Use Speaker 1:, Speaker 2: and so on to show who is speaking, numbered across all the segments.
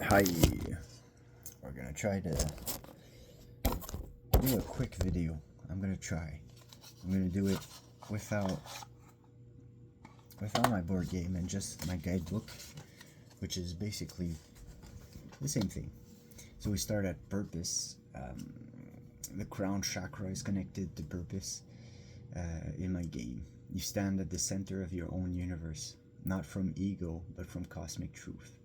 Speaker 1: Hi, we're gonna try to do a quick video. I'm gonna do it without my board game and just my guidebook, which is basically the same thing. So we start at purpose. The crown chakra is connected to purpose in my game. You stand at the center of your own universe, not from ego, but from cosmic truth.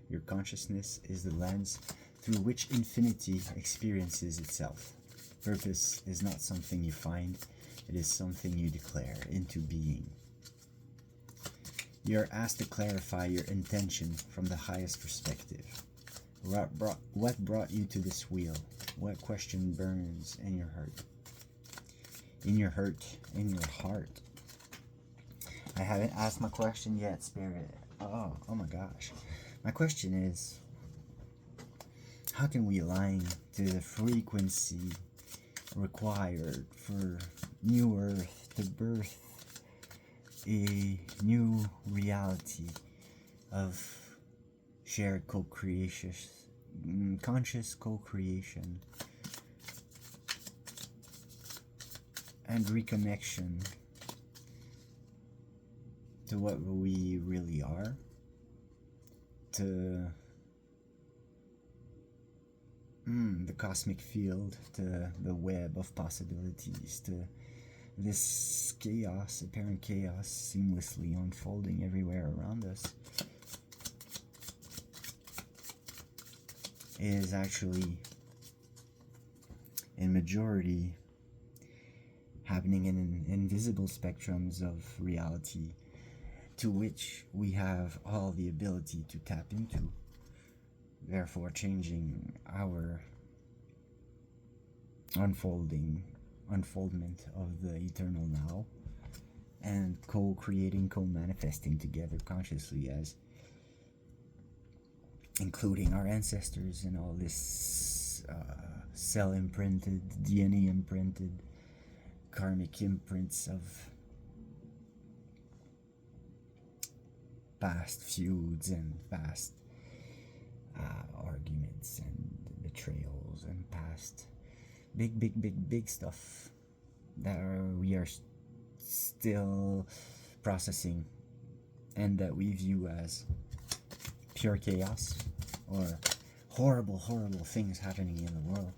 Speaker 1: Your consciousness is the lens through which infinity experiences itself. Purpose is not something you find, it is something you declare into being. You are asked to clarify your intention from the highest perspective. What brought you to this wheel? What question burns in your heart? In your heart. I haven't asked my question yet, Spirit. Oh my gosh. My question is, how can we align to the frequency required for New Earth to birth a new reality of shared co-creation, conscious co-creation, and reconnection to what we really are, to the cosmic field, to the web of possibilities, to this chaos, apparent chaos, seamlessly unfolding everywhere around us, is actually in majority happening in invisible spectrums of reality to which we have all the ability to tap into, therefore changing our unfoldment of the eternal now, and co-creating, co-manifesting together consciously, as including our ancestors and all this cell imprinted, DNA imprinted, karmic imprints of past feuds and past arguments and betrayals and past big stuff that we are still processing, and that we view as pure chaos or horrible things happening in the world.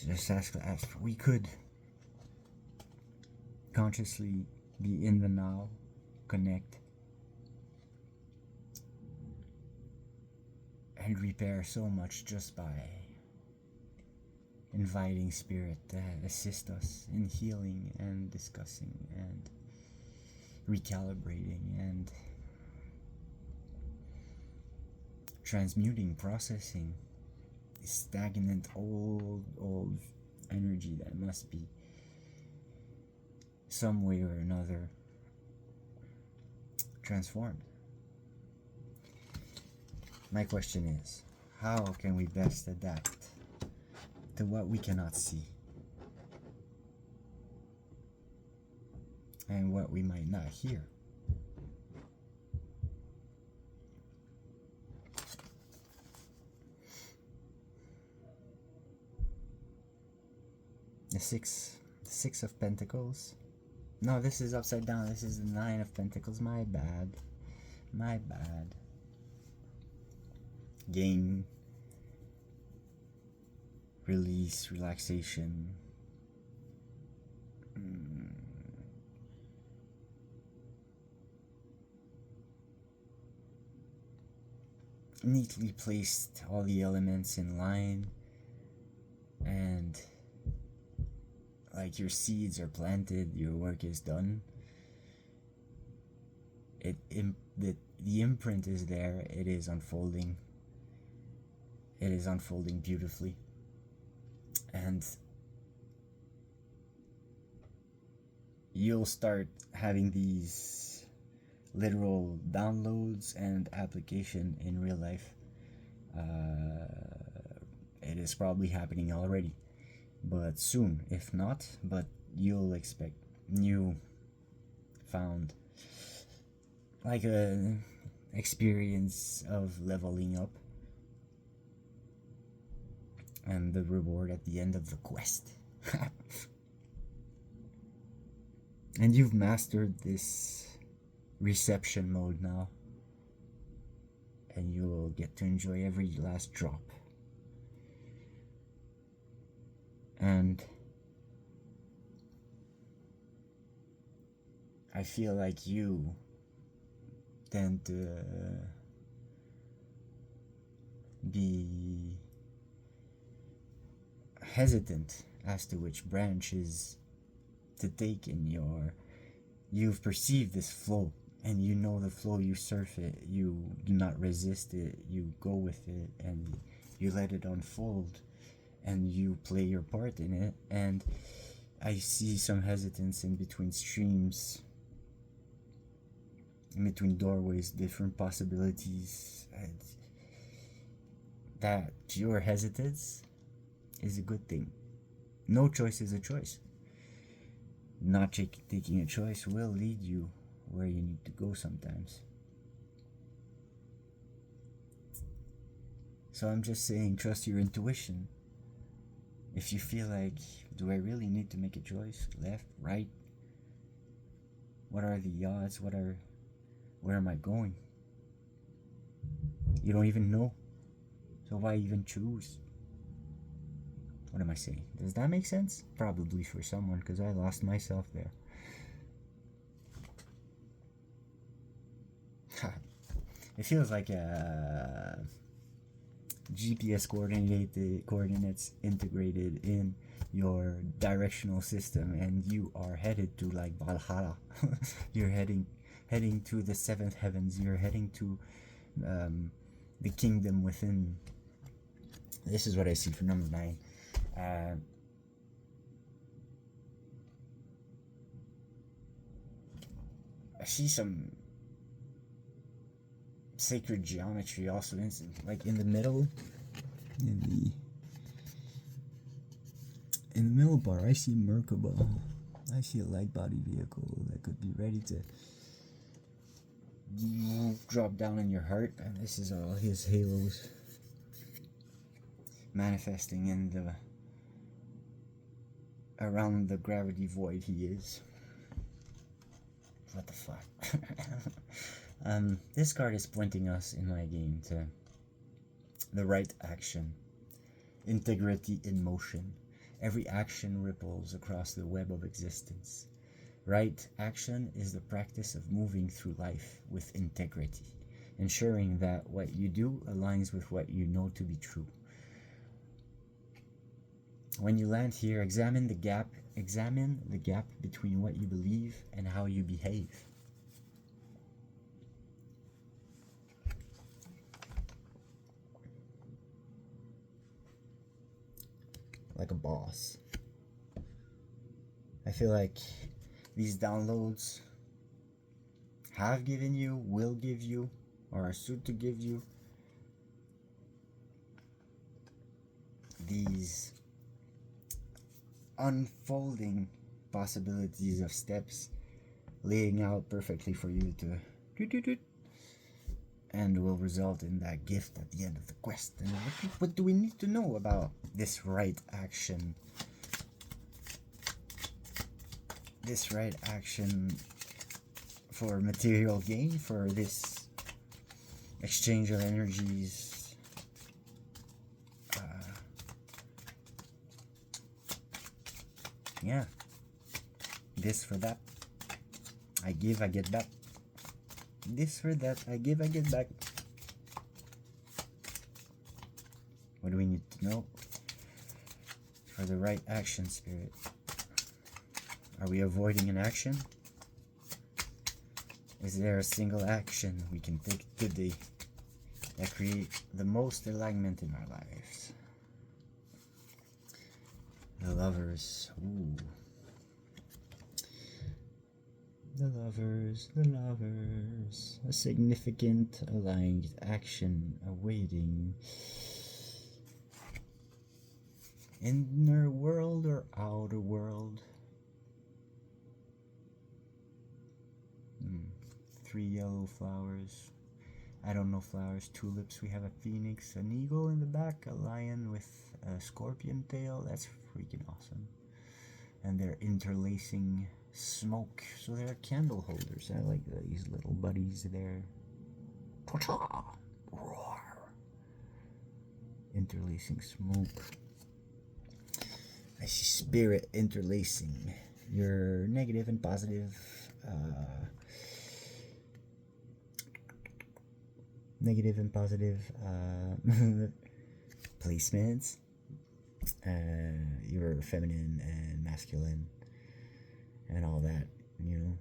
Speaker 1: Just ask if we could consciously be in the now, connect, and repair so much just by inviting Spirit to assist us in healing and discussing and recalibrating and transmuting, processing stagnant old energy that must be some way or another transformed. My question is, how can we best adapt to what we cannot see and what we might not hear? The six of Pentacles. No, this is upside down. This is the Nine of Pentacles. My bad. Gain, release, relaxation. Neatly placed, all the elements in line, and like your seeds are planted, your work is done. The imprint is there. It is unfolding. It is unfolding beautifully, and you'll start having these literal downloads and application in real life. It is probably happening already, but soon, if not, but you'll expect new found, like a experience of leveling up and the reward at the end of the quest. And you've mastered this reception mode now, and you will get to enjoy every last drop. And I feel like you tend to be hesitant as to which branches to take in your... You've perceived this flow, and you know the flow, you surf it, you do not resist it, you go with it, and you let it unfold, and you play your part in it. And I see some hesitance in between streams, in between doorways, different possibilities, and that your hesitance is a good thing. No choice is a choice. Not taking a choice will lead you where you need to go sometimes. So I'm just saying, trust your intuition. If you feel like, do I really need to make a choice? Left, right? What are the odds? Where am I going? You don't even know. So why even choose? What am I saying? Does that make sense? Probably for someone, because I lost myself there. It feels like a GPS coordinates integrated in your directional system, and you are headed to like Valhalla. You're heading to the seventh heavens. You're heading to the kingdom within. This is what I see for number 9. I see some sacred geometry also, like in the middle, in the middle bar. I see Merkaba. I see a light body vehicle that could be ready to drop down in your heart, and this is all his halos manifesting in the around the gravity void he is. What the fuck? This card is pointing us in my game to the right action. Integrity in motion. Every action ripples across the web of existence. Right action is the practice of moving through life with integrity, ensuring that what you do aligns with what you know to be true. When you land here, examine the gap between what you believe and how you behave. Like a boss. I feel like these downloads have given you, will give you, or are soon to give you these unfolding possibilities of steps laying out perfectly for you to and will result in that gift at the end of the quest. And what do we need to know about this right action? This right action for material gain, for this exchange of energies. Yeah, this for that. I give, I get back. This for that. I give, I get back. What do we need to know for the right action, Spirit? Are we avoiding an action? Is there a single action we can take today that create the most alignment in our lives? The Lovers. Ooh. The Lovers, the Lovers. A significant aligned action awaiting. Inner world or outer world? 3 yellow flowers. I don't know flowers, tulips. We have a phoenix, an eagle in the back, a lion with a scorpion tail. That's freaking awesome. And they're interlacing smoke. So they're candle holders. I like these little buddies there. Roar. Interlacing smoke. I see spirit interlacing your negative and positive placements, your feminine and masculine and all that, you know.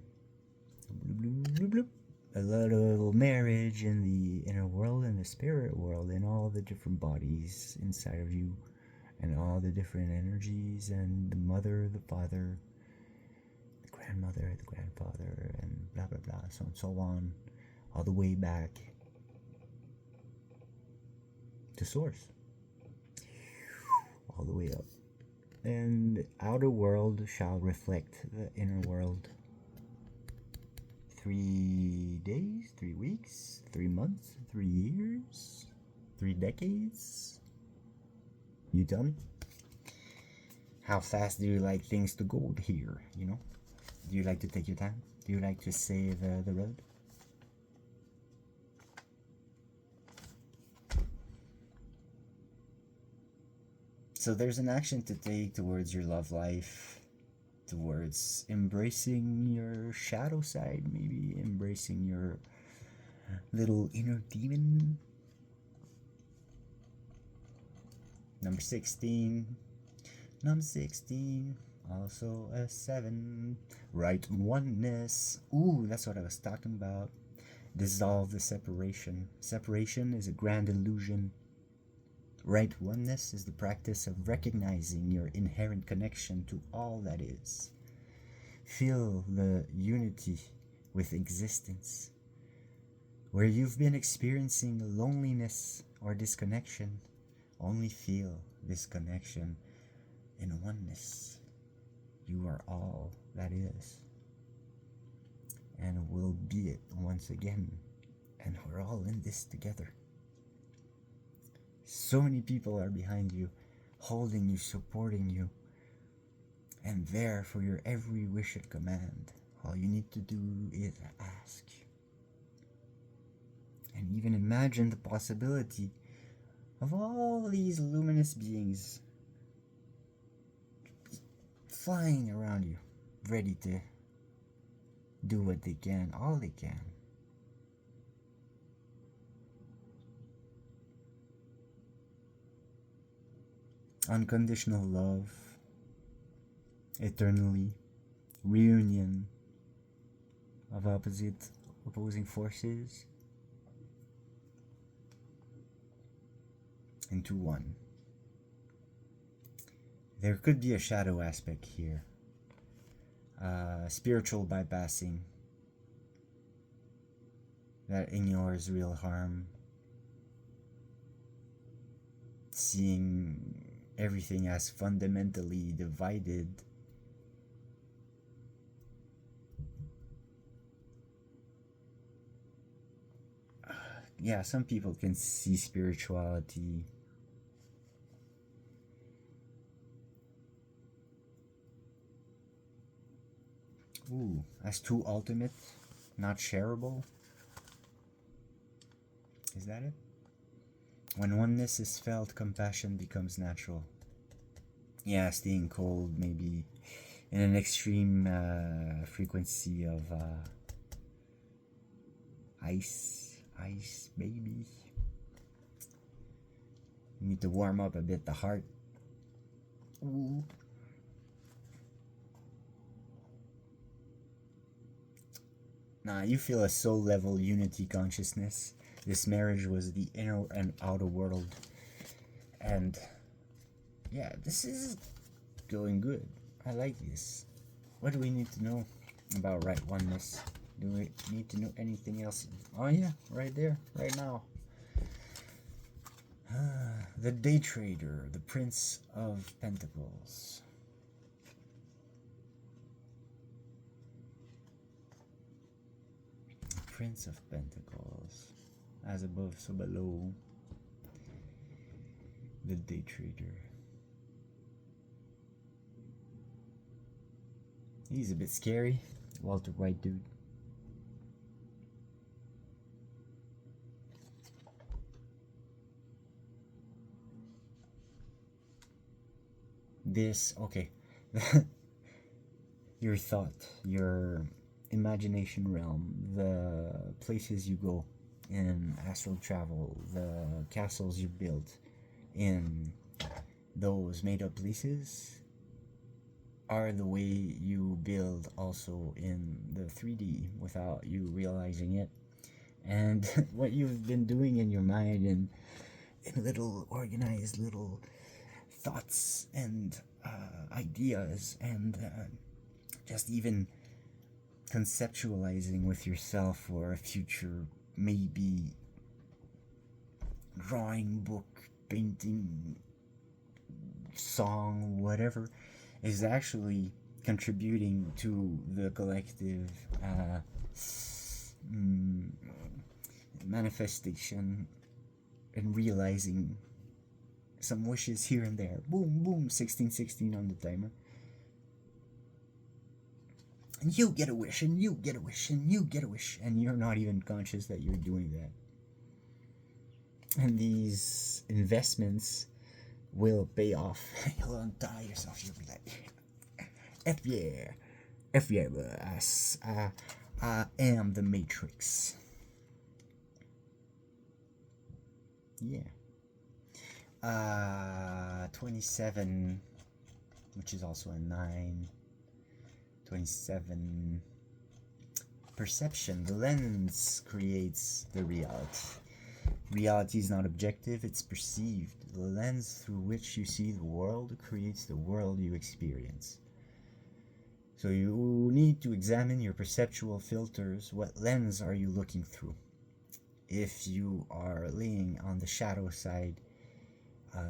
Speaker 1: Bloop, bloop, bloop. A little marriage in the inner world and the spirit world, and all the different bodies inside of you, and all the different energies, and the mother, the father, the grandmother, the grandfather, and blah blah blah, so on and so on, all the way back to source, all the way up. And the outer world shall reflect the inner world. 3 days, 3 weeks, 3 months, 3 years, 3 decades? You tell me. How fast do you like things to go here, you know? Do you like to take your time? Do you like to save the road? So there's an action to take towards your love life, towards embracing your shadow side, maybe embracing your little inner demon. Number 16, also a 7, right oneness. Ooh, that's what I was talking about. Dissolve the separation. Separation is a grand illusion. Right oneness is the practice of recognizing your inherent connection to all that is. Feel the unity with existence. Where you've been experiencing loneliness or disconnection, only feel this connection in oneness. You are all that is, and will be it once again, and we're all in this together. So many people are behind you, holding you, supporting you, and there for your every wish and command. All you need to do is ask. And even imagine the possibility of all these luminous beings flying around you, ready to do what they can, all they can. Unconditional love, eternally, reunion of opposing forces into one. There could be a shadow aspect here, spiritual bypassing that ignores real harm, seeing everything as fundamentally divided. Yeah, some people can see spirituality as too ultimate, not shareable. Is that it? When oneness is felt, compassion becomes natural. Yeah, staying cold, maybe in an extreme frequency of ice, baby. You need to warm up a bit the heart. Ooh. Nah, you feel a soul level unity consciousness. This marriage was the inner and outer world. And yeah, this is going good. I like this. What do we need to know about right oneness? Do we need to know anything else? Oh yeah, right there, right now. The day trader, the Prince of Pentacles. Prince of Pentacles. As above, so below. The day trader. He's a bit scary. Walter White dude. This, okay. Your thought, your imagination realm, the places you go in astral travel, the castles you build in those made up places are the way you build also in the 3D without you realizing it. And what you've been doing in your mind and in little organized little thoughts and ideas and just even conceptualizing with yourself for a future, maybe drawing, book, painting, song, whatever, is actually contributing to the collective manifestation and realizing some wishes here and there. Boom, boom, 1616 on the timer. And you get a wish, and you get a wish, and you get a wish, and you're not even conscious that you're doing that. And these investments will pay off. You'll untie yourself. You'll be like, F yeah, I am the Matrix. Yeah. 27, which is also a 9. 27. Perception. The lens creates the reality. Reality is not objective, it's perceived. The lens through which you see the world creates the world you experience. So you need to examine your perceptual filters. What lens are you looking through? If you are laying on the shadow side,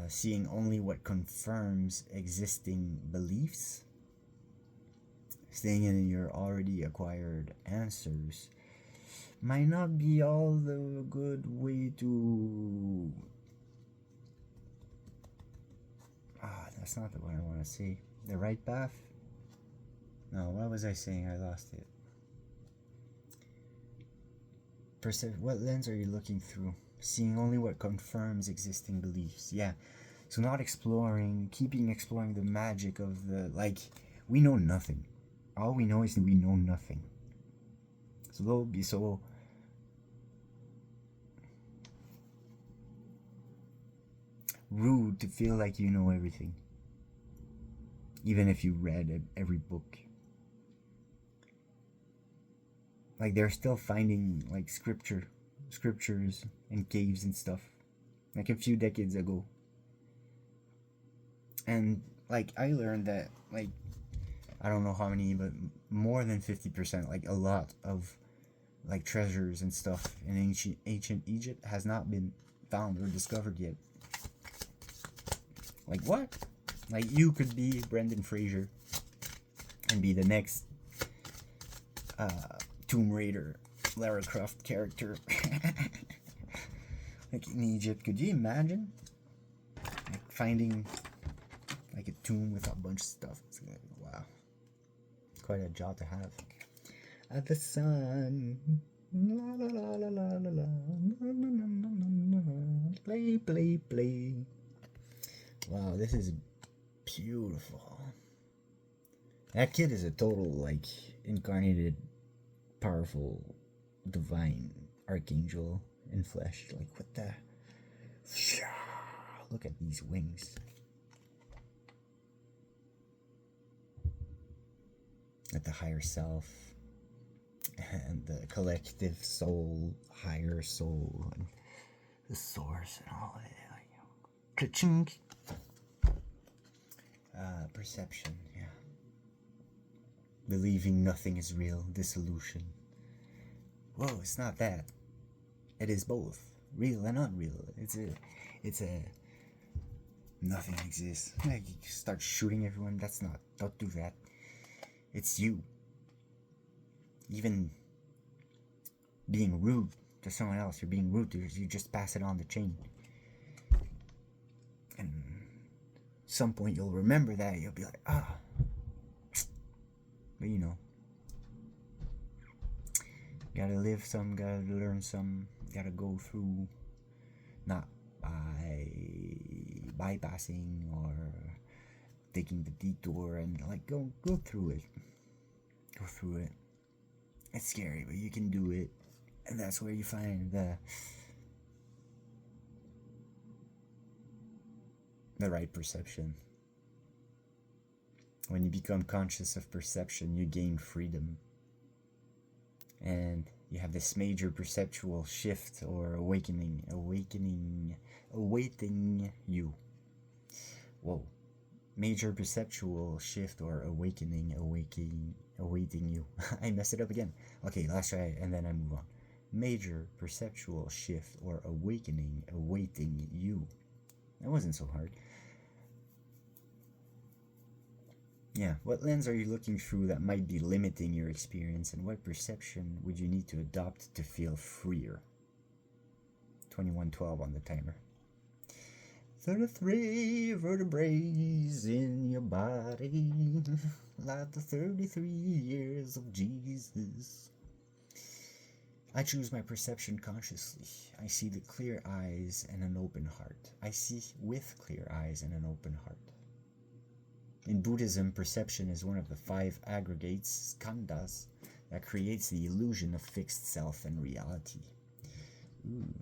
Speaker 1: seeing only what confirms existing beliefs, staying in your already acquired answers, might not be all the good way to... that's not the one I want to say. The right path? No, what was I saying? I lost it. What lens are you looking through? Seeing only what confirms existing beliefs. Yeah. So not exploring, keeping exploring the magic of the... Like, we know nothing. All we know is that we know nothing. So they'll be so... rude to feel like you know everything. Even if you read every book. Like, they're still finding, like, scriptures and caves and stuff. Like, a few decades ago. And, like, I learned that, like, I don't know how many, but more than 50%, like, a lot of, like, treasures and stuff in ancient Egypt has not been found or discovered yet. Like, what? Like, you could be Brendan Fraser and be the next Tomb Raider Lara Croft character. Like, in Egypt. Could you imagine? Like, finding, like, a tomb with a bunch of stuff. It's like, wow. Quite a job to have. At the sun. La la la la la la la. Play, play, play. Wow, this is beautiful. That kid is a total, like, incarnated, powerful, divine archangel in flesh. Like, what the... Look at these wings. At the higher self and the collective soul, higher soul, and the source and all of it. Like, ka-ching. Perception, yeah. Believing nothing is real, dissolution. Whoa, it's not that. It is both, real and unreal. It's a nothing exists. Like, you start shooting everyone. That's not. Don't do that. It's you. Even being rude to someone else, you're being rude to, you just pass it on the chain. And some point you'll remember that, you'll be like, ah. But you know, gotta live some, gotta learn some, gotta go through, not by bypassing or taking the detour, and like go through it. Go through it. It's scary, but you can do it, and that's where you find the right perception. When you become conscious of perception, you gain freedom, and you have this major perceptual shift or awaiting you. Whoa. Major perceptual shift or awaiting you. I messed it up again. Okay, last try, and then I move on. Major perceptual shift or awakening awaiting you. That wasn't so hard. Yeah, what lens are you looking through that might be limiting your experience, and what perception would you need to adopt to feel freer? 21:12 on the timer. 33 vertebrae in your body, like the 33 years of Jesus. I choose my perception consciously. I see the clear eyes and an open heart. I see with clear eyes and an open heart. In Buddhism, perception is one of the 5 aggregates, skandhas, that creates the illusion of fixed self and reality. Ooh.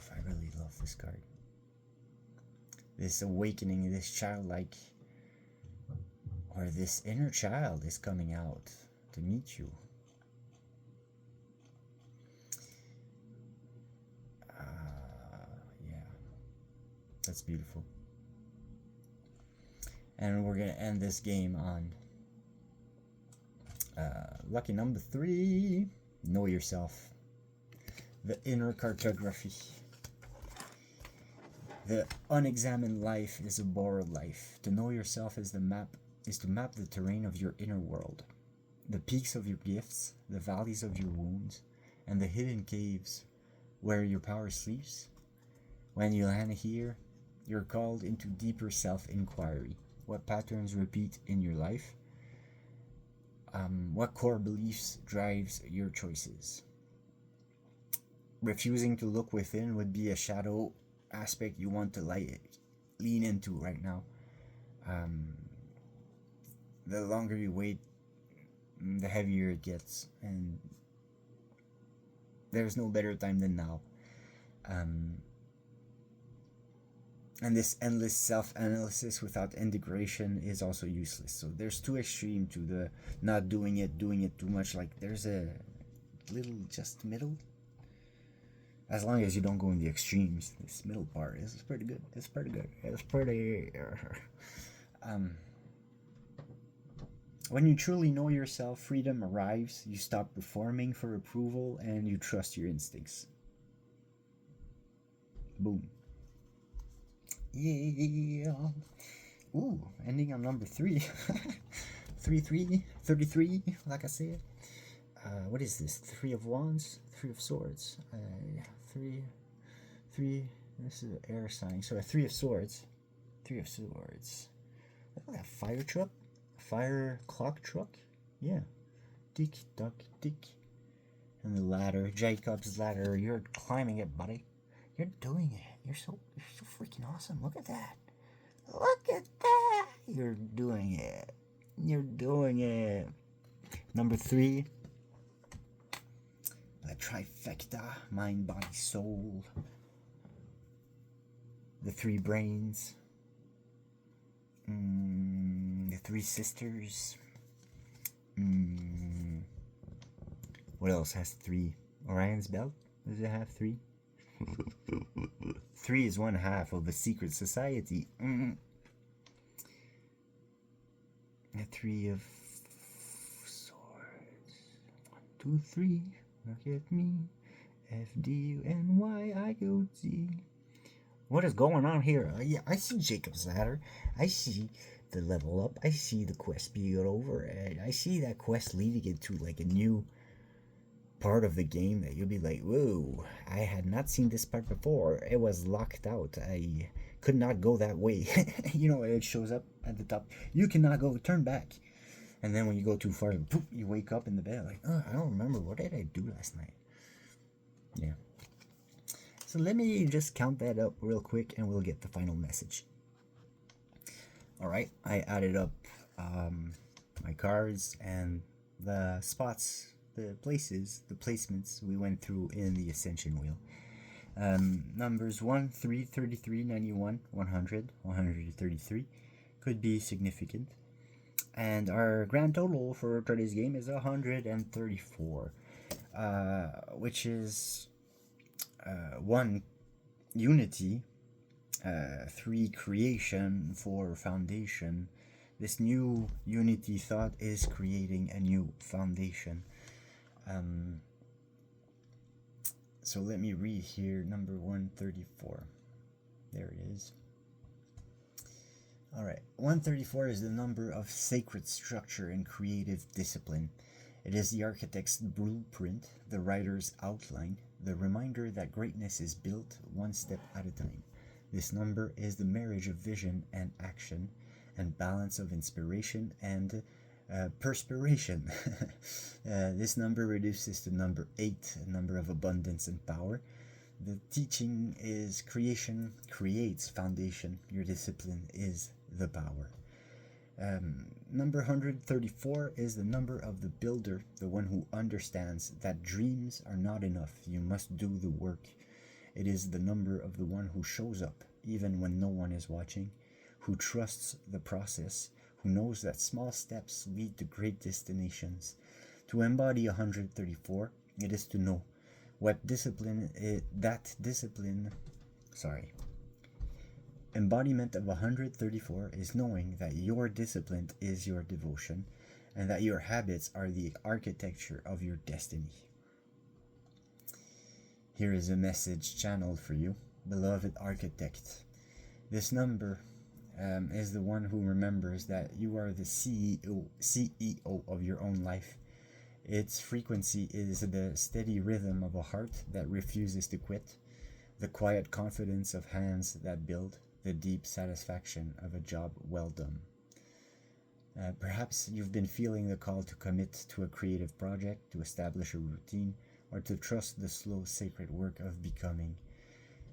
Speaker 1: I really love this card. This awakening, this childlike, or this inner child is coming out to meet you. Yeah, that's beautiful. And we're going to end this game on lucky number 3, know yourself. The inner cartography. The unexamined life is a borrowed life. To know yourself is to map the terrain of your inner world. The peaks of your gifts, the valleys of your wounds, and the hidden caves where your power sleeps. When you land here, you're called into deeper self-inquiry. What patterns repeat in your life? What core beliefs drives your choices? Refusing to look within would be a shadow aspect you want to lean into right now. The longer you wait, the heavier it gets, and there's no better time than now. And this endless self-analysis without integration is also useless. So there's 2 extremes to the not doing it too much. Like there's a little just middle. As long as you don't go in the extremes, this middle part is pretty good. It's pretty good. It's pretty. When you truly know yourself, freedom arrives. You stop performing for approval, and you trust your instincts. Boom. Yeah. Ooh, ending on number 3. 33, like I said. What is this? 3 of Wands, 3 of Swords. 3. This is an air sign. So a 3 of Swords. 3 of Swords. Look at that fire truck. Fire clock truck. Yeah. Tick, tock, tick. And the ladder. Jacob's ladder. You're climbing it, buddy. You're doing it. You're so freaking awesome. Look at that. Look at that. You're doing it. You're doing it. Number 3. The trifecta. Mind, body, soul. The 3 brains. The 3 sisters. What else has 3? Orion's belt? Does it have 3? 3 is 1/2 of a secret society. The 3 of Swords. 1, 2, 3. Look at me. FDUNYIOT. What is going on here? Yeah, I see Jacob's ladder. I see the level up. I see the quest being over. And I see that quest leading into like a new part of the game that you'll be like, whoa, I had not seen this part before. It was locked out. I could not go that way. You know, it shows up at the top. You cannot go, turn back. And then when you go too far, poof, you wake up in the bed like, oh, I don't remember. What did I do last night? Yeah. So let me just count that up real quick and we'll get the final message. All right, I added up my cards and the spots, the places, the placements we went through in the Ascension wheel. Numbers 1, 3, 33, 91, 100, 133 could be significant. And our grand total for today's game is 134, which is 1, unity, 3, creation, 4, foundation. This new unity thought is creating a new foundation. So let me read here, number 134. There it is. All right, 134 is the number of sacred structure and creative discipline. It is the architect's blueprint, the writer's outline, the reminder that greatness is built one step at a time. This number is the marriage of vision and action, and balance of inspiration and perspiration. This number reduces to number 8, a number of abundance and power. The teaching is creation creates foundation. Your discipline is the power. Number 134 is the number of the builder, the one who understands that dreams are not enough. You must do the work. It is the number of the one who shows up even when no one is watching, who trusts the process, who knows that small steps lead to great destinations. To embody 134, it is to know what discipline is, Embodiment of 134 is knowing that your discipline is your devotion and that your habits are the architecture of your destiny. Here is a message channeled for you, beloved architect. This number is the one who remembers that you are the CEO of your own life. Its frequency is the steady rhythm of a heart that refuses to quit, the quiet confidence of hands that build, the deep satisfaction of a job well done. Perhaps you've been feeling the call to commit to a creative project, to establish a routine, or to trust the slow, sacred work of becoming.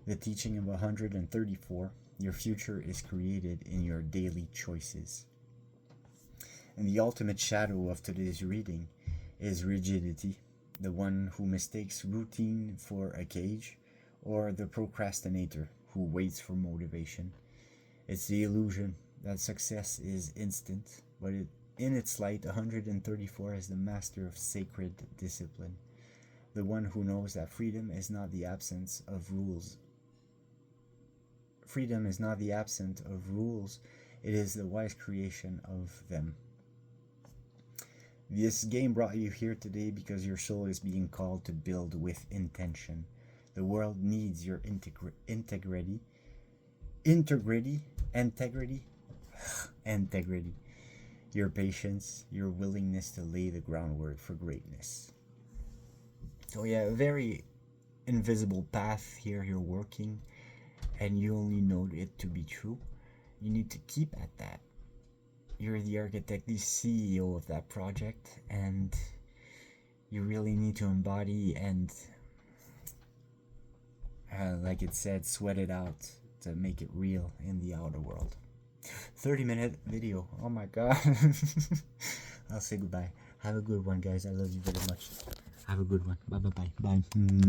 Speaker 1: The teaching of 134, your future is created in your daily choices. And the ultimate shadow of today's reading is rigidity, the one who mistakes routine for a cage, or the procrastinator who waits for motivation. It's the illusion that success is instant, but in its light, 134 is the master of sacred discipline, the one who knows that freedom is not the absence of rules. Freedom is not the absence of rules, it is the wise creation of them. This game brought you here today because your soul is being called to build with intention. The world needs your integrity, your patience, your willingness to lay the groundwork for greatness. So yeah, a very invisible path here you're working, and you only know it to be true. You need to keep at that. You're the architect, the CEO of that project, and you really need to embody and like it said, sweat it out to make it real in the outer world. 30-minute video. Oh my god. I'll say goodbye. Have a good one, guys. I love you very much. Have a good one. Bye.